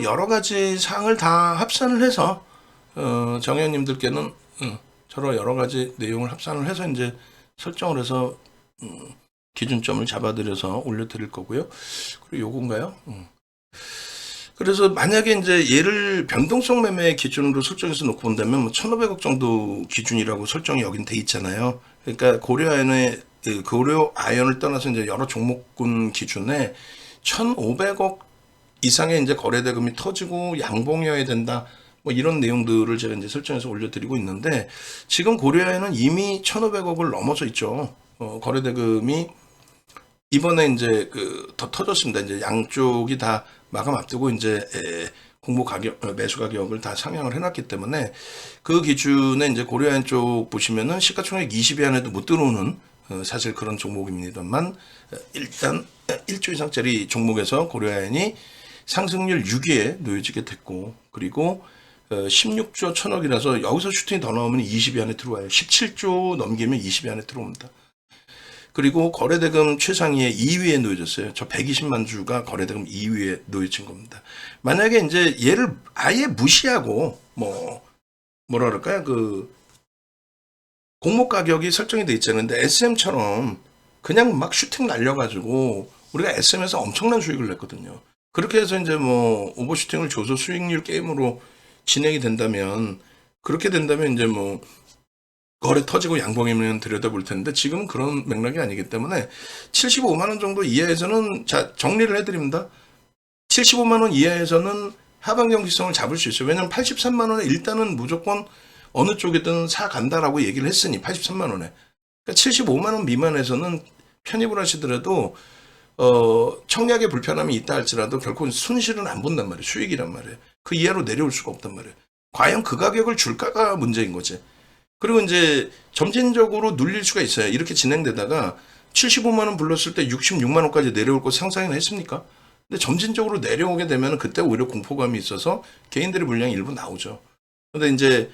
여러 가지 사항을 다 합산을 해서 정의원님들께는 저러 여러 가지 내용을 합산을 해서 이제 설정을 해서 기준점을 잡아드려서 올려드릴 거고요. 그리고 요건가요? 그래서 만약에 이제 얘를 변동성 매매 기준으로 설정해서 놓고 본다면 뭐 1,500억 정도 기준이라고 설정이 여긴 돼 있잖아요. 그러니까 고려 아연을 떠나서 이제 여러 종목군 기준에 1,500억 이상의 이제 거래 대금이 터지고 양봉이어야 된다. 뭐 이런 내용들을 제가 이제 설정해서 올려드리고 있는데 지금 고려아연은 이미 1,500억을 넘어서 있죠. 거래 대금이 이번에 이제 더 터졌습니다. 이제 양쪽이 다 마감 앞두고 이제 공모 가격, 매수 가격을 다 상향을 해놨기 때문에 그 기준에 이제 고려아연 쪽 보시면은 시가총액 20위 안에도 못 들어오는 사실 그런 종목입니다만 일단 1조 이상짜리 종목에서 고려아연이 상승률 6위에 놓여지게 됐고 그리고 16조 1,000억이라서 여기서 슈팅이 더 나오면 20위 안에 들어와요. 17조 넘기면 20위 안에 들어옵니다. 그리고 거래대금 최상위에 2위에 놓여졌어요. 저 120만 주가 거래대금 2위에 놓여진 겁니다. 만약에 이제 얘를 아예 무시하고 뭐라 그럴까요? 그 공모 가격이 설정이 돼 있잖아요. 근데 SM처럼 그냥 막 슈팅 날려가지고 우리가 SM에서 엄청난 수익을 냈거든요. 그렇게 해서 이제 뭐 오버슈팅을 줘서 수익률 게임으로 진행이 된다면 그렇게 된다면 이제 뭐 거래 터지고 양봉이면 들여다볼 텐데 지금은 그런 맥락이 아니기 때문에 75만 원 정도 이하에서는 자 정리를 해드립니다. 75만 원 이하에서는 하방 경직성을 잡을 수 있어요. 왜냐면 83만 원에 일단은 무조건 어느 쪽이든 사 간다라고 얘기를 했으니 83만 원에 그러니까 75만 원 미만에서는 편입을 하시더라도 청약에 불편함이 있다 할지라도 결코 손실은 안 본단 말이에요. 수익이란 말이에요. 그 이하로 내려올 수가 없단 말이에요. 과연 그 가격을 줄까가 문제인 거지. 그리고 이제 점진적으로 눌릴 수가 있어요. 이렇게 진행되다가 75만 원 불렀을 때 66만 원까지 내려올 거 상상이나 했습니까? 근데 점진적으로 내려오게 되면 그때 오히려 공포감이 있어서 개인들의 물량이 일부 나오죠. 근데 이제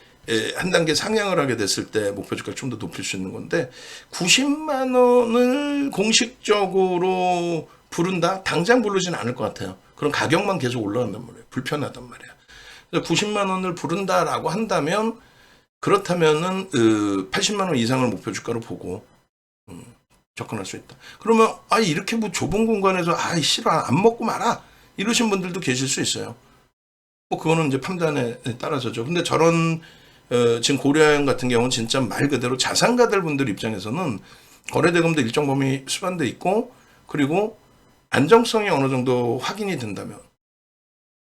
한 단계 상향을 하게 됐을 때 목표 주가를 좀 더 높일 수 있는 건데 90만 원을 공식적으로 부른다? 당장 부르진 않을 것 같아요. 그럼 가격만 계속 올라간단 말이에요. 불편하단 말이에요. 그래서 90만 원을 부른다라고 한다면 그렇다면은 80만 원 이상을 목표 주가로 보고 접근할 수 있다. 그러면 이렇게 뭐 좁은 공간에서 싫어 안 먹고 말아 이러신 분들도 계실 수 있어요. 뭐 그거는 이제 판단에 따라서죠. 근데 저런 지금 고려아연 같은 경우는 진짜 말 그대로 자산가들 분들 입장에서는 거래대금도 일정 범위 수반돼 있고 그리고 안정성이 어느 정도 확인이 된다면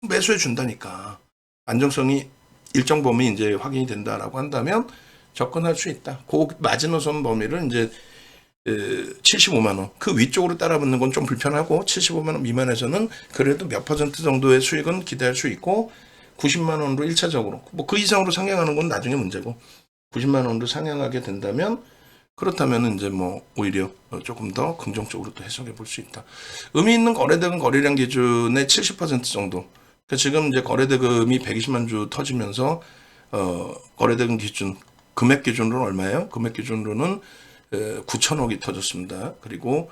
매수해 준다니까 안정성이 일정 범위 이제 확인이 된다라고 한다면 접근할 수 있다. 그 마지노선 범위를 이제 75만 원. 그 위쪽으로 따라붙는 건 좀 불편하고 75만 원 미만에서는 그래도 몇 퍼센트 정도의 수익은 기대할 수 있고 90만 원으로 1차적으로 뭐 그 이상으로 상향하는 건 나중에 문제고 90만 원으로 상향하게 된다면 그렇다면 이제 뭐 오히려 조금 더 긍정적으로 또 해석해 볼 수 있다. 의미 있는 거래대금 거래량 기준의 70% 정도. 그러니까 지금 이제 거래대금이 120만 주 터지면서 거래대금 기준 금액 기준으로는 얼마예요? 금액 기준으로는 9천억이 터졌습니다. 그리고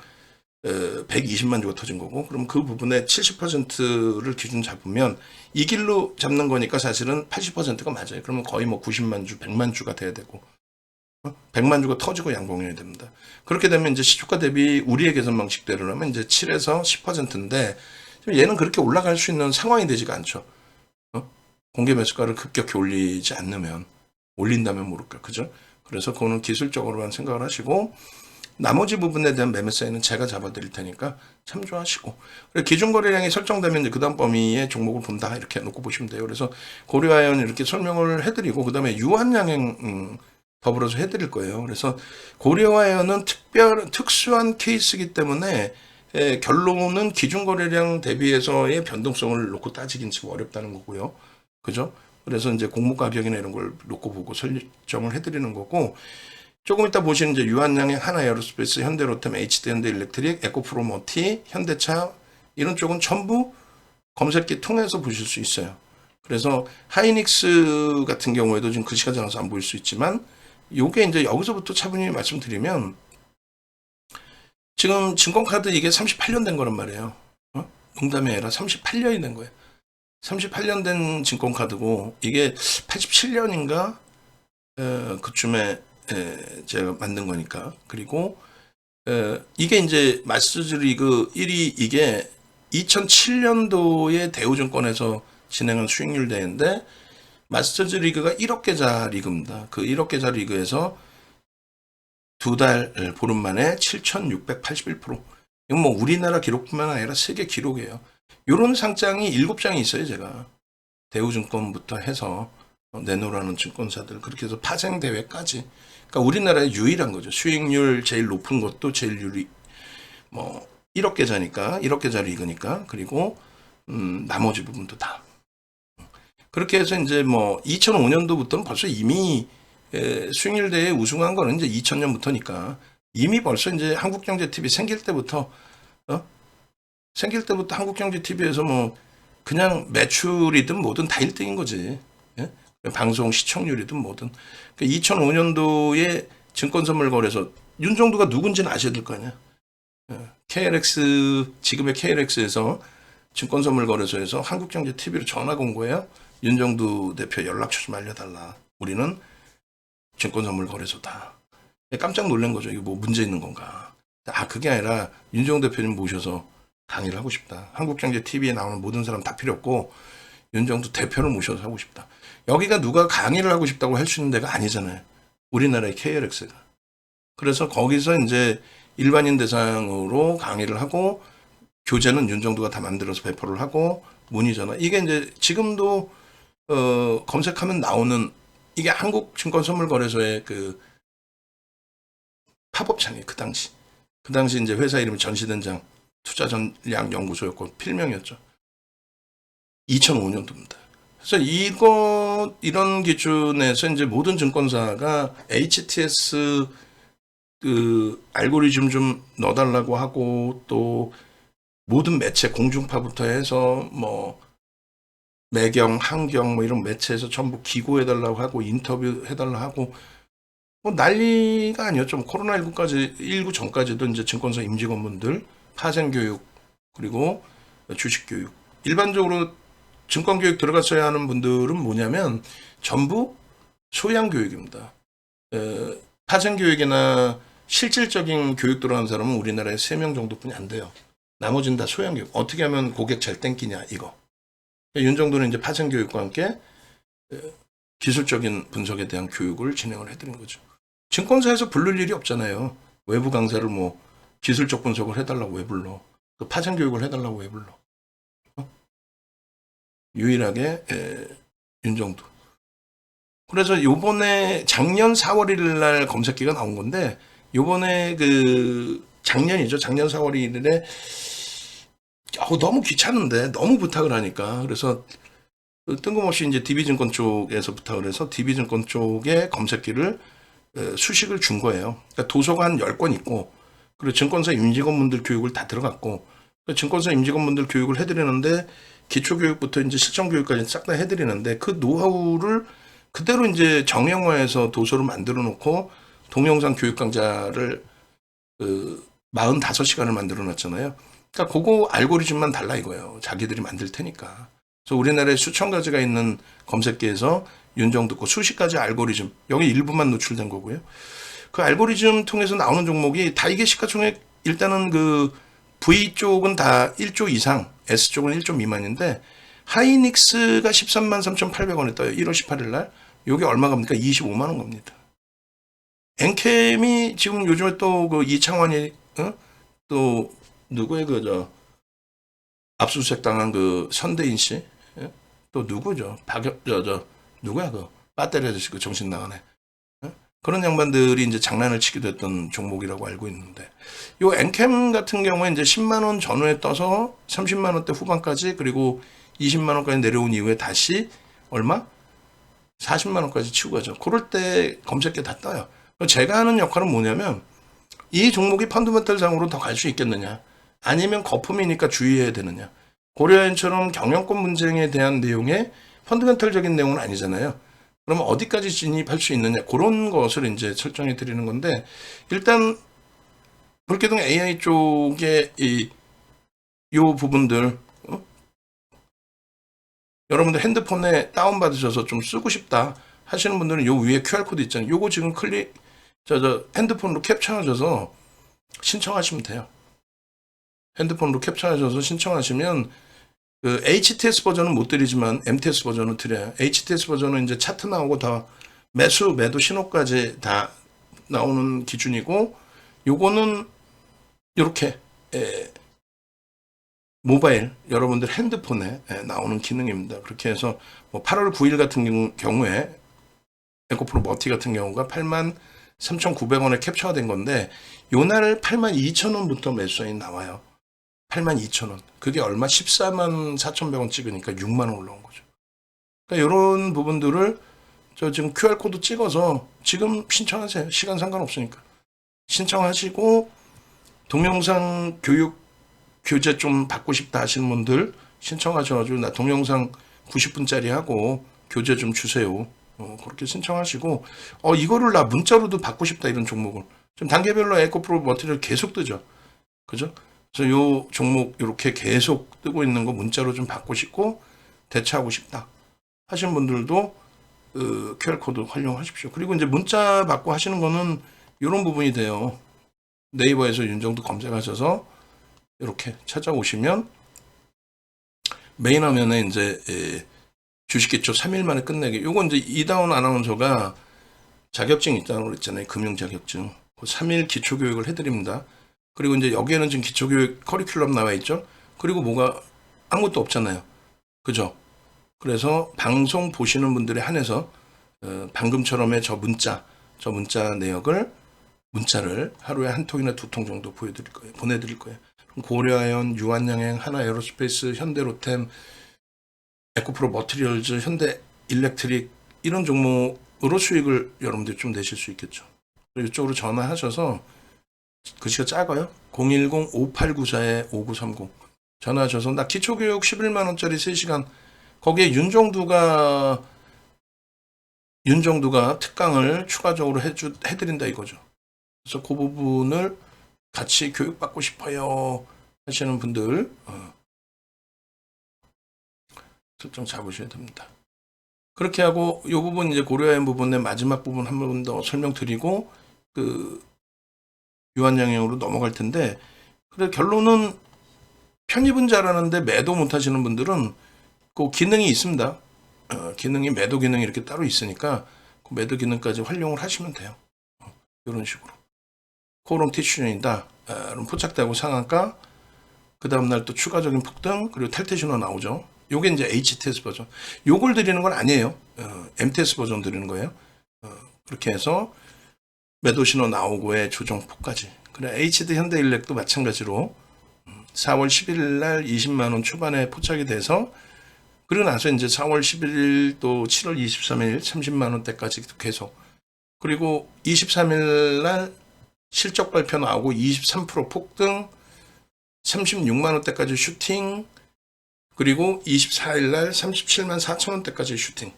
120만 주가 터진 거고 그럼 그 부분의 70%를 기준 잡으면 이 길로 잡는 거니까 사실은 80%가 맞아요. 그러면 거의 뭐 90만 주, 100만 주가 돼야 되고 100만 주가 터지고 양봉해야 됩니다. 그렇게 되면 이제 시초가 대비 우리의 계산 방식대로라면 이제 7에서 10%인데 얘는 그렇게 올라갈 수 있는 상황이 되지가 않죠. 공개 매수가를 급격히 올리지 않으면 올린다면 모를까 그죠? 그래서 그거는 기술적으로만 생각을 하시고 나머지 부분에 대한 매매 사이는 제가 잡아드릴 테니까 참조하시고 기준 거래량이 설정되면 이제 그 다음 범위의 종목을 본다 이렇게 놓고 보시면 돼요. 그래서 고려아연 이렇게 설명을 해드리고 그 다음에 유한양행 더불어서 해드릴 거예요. 그래서 고려아연은 특수한 케이스이기 때문에 결론은 기준 거래량 대비해서의 변동성을 놓고 따지긴 지금 어렵다는 거고요. 그죠? 그래서 이제 공모 가격이나 이런 걸 놓고 보고 설정을 해드리는 거고 조금 이따 보시는 이제 유한양행, 하나에어로스페이스, 현대로템, HD현대일렉트릭, 에코프로모티, 현대차 이런 쪽은 전부 검색기 통해서 보실 수 있어요. 그래서 하이닉스 같은 경우에도 지금 글씨가 작아서 안 보일 수 있지만 요게 이제 여기서부터 차분히 말씀드리면 지금 증권카드 이게 38년 된 거란 말이에요. 농담이 아니라 38년이 된 거예요. 38년 된 증권카드고 이게 87년인가 그쯤에 제가 만든 거니까. 그리고 이게 이제 마스터즈 리그 1위 이게 2007년도에 대우증권에서 진행한 수익률 대회인데 마스터즈 리그가 1억 계좌 리그입니다. 그 1억 계좌 리그에서 두 달 보름 만에 7,681%. 이건 뭐 우리나라 기록뿐만 아니라 세계 기록이에요. 요런 상장이 7장이 있어요, 제가. 대우증권부터 해서 내놓으라는 증권사들 그렇게 해서 파생 대회까지. 그러니까 우리나라의 유일한 거죠. 수익률 제일 높은 것도 제일 유리 뭐 1억 계좌니까 1억 계좌 리그니까 그리고 나머지 부분도 다. 그렇게 해서 이제 뭐 2005년도부터는 벌써 이미 수익률 대회 우승한 거는 이제 2000년부터니까 이미 벌써 이제 한국경제TV 생길 때부터 한국경제TV에서 뭐 그냥 매출이든 뭐든 다 1등인 거지. 예? 방송 시청률이든 뭐든. 2005년도에 증권선물거래소 윤정두가 누군지는 아셔야 될 거 아니야. KLX 지금의 KLX에서 증권선물거래소에서 한국경제TV로 전화가 온 거예요. 윤정두 대표 연락처 좀 알려달라. 우리는 증권선물거래소다. 깜짝 놀란 거죠. 이거 뭐 문제 있는 건가. 그게 아니라 윤정두 대표님 모셔서 강의를 하고 싶다. 한국경제TV에 나오는 모든 사람 다 필요 없고 윤정두 대표를 모셔서 하고 싶다. 여기가 누가 강의를 하고 싶다고 할 수 있는 데가 아니잖아요. 우리나라의 KLX가. 그래서 거기서 이제 일반인 대상으로 강의를 하고 교재는 윤정두가 다 만들어서 배포를 하고 문의 전화. 이게 이제 지금도 검색하면 나오는 이게 한국증권선물거래소의 그 팝업창이에요. 그 당시 이제 회사 이름이 전시된장 투자전략연구소였고 필명이었죠. 2005년도입니다. 그래서 이런 기준에서 이제 모든 증권사가 HTS 그 알고리즘 좀 넣어달라고 하고 또 모든 매체 공중파부터 해서 뭐 매경, 한경 뭐 이런 매체에서 전부 기고해달라고 하고 인터뷰 해달라고 하고 뭐 난리가 아니었죠. 코로나19까지 19 전까지도 이제 증권사 임직원분들 파생 교육 그리고 주식 교육 일반적으로 증권 교육 들어갔어야 하는 분들은 뭐냐면 전부 소양 교육입니다. 파생 교육이나 실질적인 교육 들어간 사람은 우리나라에 3명 정도뿐이 안 돼요. 나머지는 다 소양 교육. 어떻게 하면 고객 잘 땡기냐 이거. 윤정도는 이제 파생 교육과 함께 기술적인 분석에 대한 교육을 진행을 해드린 거죠. 증권사에서 부를 일이 없잖아요. 외부 강사를 뭐 기술적 분석을 해달라고 왜 불러? 그 파생 교육을 해달라고 왜 불러? 유일하게 윤정도. 그래서 요번에 작년 4월 1일 날 검색기가 나온 건데 요번에 그 작년이죠. 작년 4월 1일에 너무 귀찮은데 너무 부탁을 하니까 그래서 뜬금없이 이제 DB증권 쪽에서 부탁을 해서 DB증권 쪽에 검색기를 수식을 준 거예요. 그러니까 도서가 한 10권 있고 그리고 증권사 임직원분들 교육을 다 들어갔고 증권사 임직원분들 교육을 해드리는데 기초교육부터 이제 실전교육까지 싹 다 해드리는데 그 노하우를 그대로 이제 정형화해서 도서로 만들어 놓고 동영상 교육 강좌를 45시간을 만들어 놨잖아요. 그러니까 그거 알고리즘만 달라 이거예요. 자기들이 만들 테니까. 그래서 우리나라에 수천 가지가 있는 검색기에서 윤정두 거 수십 가지 알고리즘 여기 일부만 노출된 거고요. 그 알고리즘 통해서 나오는 종목이 다 이게 시가총액 일단은 그 V 쪽은 다 1조 이상, S 쪽은 1조 미만인데 하이닉스가 13만 3,800원에 떠요. 1월 18일 날. 요게 얼마 갑니까? 25만 원 갑니다. 엔캠이 지금 요즘에 또 그 이창환이 또 누구의 그 압수수색 당한 그 선대인 씨? 또 누구죠? 누구야 그 배터리 아저씨 그 정신 나가네. 그런 양반들이 이제 장난을 치기도 했던 종목이라고 알고 있는데 요 엔캠 같은 경우에 이제 10만 원 전후에 떠서 30만 원대 후반까지 그리고 20만 원까지 내려온 이후에 다시 얼마? 40만 원까지 치고 가죠. 그럴 때 검색기 다 떠요. 제가 하는 역할은 뭐냐면 이 종목이 펀더멘털 상으로 더 갈 수 있겠느냐 아니면 거품이니까 주의해야 되느냐. 고려엔처럼 경영권 분쟁에 대한 내용의 펀더멘털적인 내용은 아니잖아요. 그러면 어디까지 진입할 수 있느냐 그런 것을 이제 설정해 드리는 건데 일단 불계동 AI 쪽에 요 부분들 여러분들 핸드폰에 다운받으셔서 좀 쓰고 싶다 하시는 분들은 요 위에 QR코드 있잖아요. 요거 지금 핸드폰으로 캡처하셔서 신청하시면 돼요. 핸드폰으로 캡처하셔서 신청하시면 그 HTS 버전은 못 드리지만 MTS 버전은 드려요. HTS 버전은 이제 차트 나오고 다 매수, 매도 신호까지 다 나오는 기준이고, 요거는 이렇게 모바일 여러분들 핸드폰에 나오는 기능입니다. 그렇게 해서 뭐 8월 9일 같은 경우에 에코프로 머티 같은 경우가 83,900원에 캡처가 된 건데, 요날 82,000원부터 매수인이 나와요. 82,000원. 그게 얼마? 144,100원 찍으니까 6만 원 올라온 거죠. 그러니까 이런 부분들을 저 지금 QR코드 찍어서 지금 신청하세요. 시간 상관없으니까. 신청하시고, 동영상 교육 교재 좀 받고 싶다 하시는 분들 신청하셔가지고, 나 동영상 90분짜리 하고 교재 좀 주세요. 그렇게 신청하시고, 이거를 나 문자로도 받고 싶다 이런 종목을. 좀 단계별로 에코프로 머티리얼 계속 뜨죠. 그죠? 그래서 요 종목 이렇게 계속 뜨고 있는 거 문자로 좀 받고 싶고 대처하고 싶다 하시는 분들도 QR코드 활용하십시오. 그리고 이제 문자 받고 하시는 거는 이런 부분이 돼요. 네이버에서 윤정도 검색하셔서 이렇게 찾아오시면 메인 화면에 이제 주식기초 3일 만에 끝내기. 요건 이제 이다운 아나운서가 자격증이 있다고 그랬잖아요. 금융 자격증. 3일 기초교육을 해드립니다. 그리고 이제 여기에는 지금 기초교육 커리큘럼 나와 있죠. 그리고 뭐가 아무것도 없잖아요. 그죠? 그래서 방송 보시는 분들에 한해서 방금처럼의 저 문자 문자를 하루에 한 통이나 두 통 정도 보내드릴 거예요. 고려아연, 유한양행, 하나에어로스페이스, 현대로템, 에코프로 머티리얼즈, 현대일렉트릭 이런 종목으로 수익을 여러분들이 좀 내실 수 있겠죠. 이쪽으로 전화하셔서 글씨가 작아요. 010-5894-5930 전화하셔서 나 기초교육 11만원짜리 3시간 거기에 윤정두가 특강을 추가적으로 해드린다 이거죠. 그래서 그 부분을 같이 교육받고 싶어요 하시는 분들 설정 잡으셔야 됩니다. 그렇게 하고 이 부분 이제 고려한 부분의 마지막 부분 한 번 더 설명드리고 유한양행으로 넘어갈 텐데, 그래 결론은 편입은 잘하는데 매도 못 하시는 분들은 그 기능이 있습니다. 기능이 매도 기능이 이렇게 따로 있으니까 그 매도 기능까지 활용을 하시면 돼요. 이런 식으로. 코롱 티슈전이다. 포착되고 상한가. 그 다음날 또 추가적인 폭등, 그리고 탈퇴 신호 나오죠. 요게 이제 HTS 버전. 요걸 드리는 건 아니에요. MTS 버전 드리는 거예요. 그렇게 해서 매도 신호 나오고의 조정폭까지. 그래 HD 현대일렉도 마찬가지로 4월 11일 날 20만 원 초반에 포착이 돼서, 그리고 나서 이제 4월 11일 또 7월 23일 30만 원대까지 계속. 그리고 23일 날 실적 발표 나오고 23% 폭등, 36만 원대까지 슈팅. 그리고 24일 날 37만 4천 원대까지 슈팅.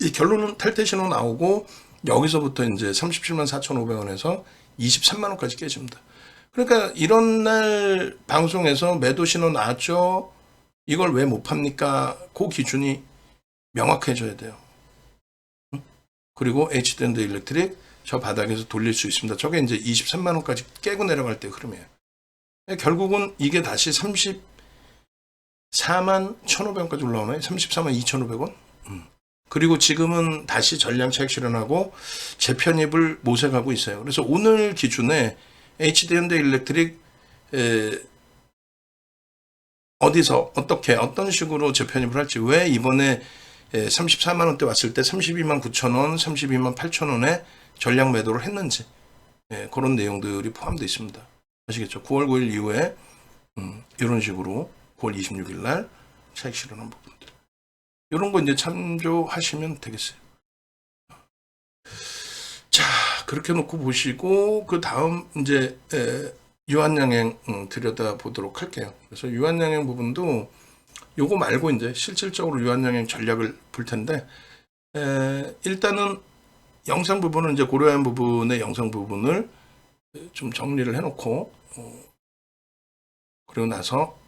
이 결론은 탈퇴 신호 나오고 여기서부터 이제 37만 4,500원에서 23만 원까지 깨집니다. 그러니까 이런 날 방송에서 매도 신호 나왔죠. 이걸 왜 못 팝니까? 그 기준이 명확해져야 돼요. 그리고 HD랜드 일렉트릭 저 바닥에서 돌릴 수 있습니다. 저게 이제 23만 원까지 깨고 내려갈 때 흐름이에요. 결국은 이게 다시 34만 1,500원까지 올라오나요? 34만 2,500원? 그리고 지금은 다시 전량 차익 실현하고 재편입을 모색하고 있어요. 그래서 오늘 기준에 HD현대일렉트릭 어디서 어떻게 어떤 식으로 재편입을 할지, 왜 이번에 34만 원대 왔을 때 32만 9천 원, 32만 8천 원에 전량 매도를 했는지 그런 내용들이 포함되어 있습니다. 아시겠죠? 9월 9일 이후에 이런 식으로 9월 26일 날 차익 실현한 부분들. 이런 거 이제 참조하시면 되겠어요. 자, 그렇게 놓고 보시고, 그 다음 이제 유한양행 들여다 보도록 할게요. 그래서 유한양행 부분도 요거 말고 이제 실질적으로 유한양행 전략을 볼 텐데, 일단은 영상 부분은 이제 고려한 부분의 영상 부분을 좀 정리를 해놓고, 그리고 나서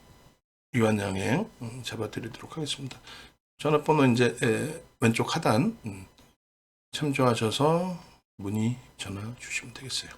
유한양행 잡아드리도록 하겠습니다. 전화번호 이제 왼쪽 하단 참조하셔서 문의 전화 주시면 되겠어요.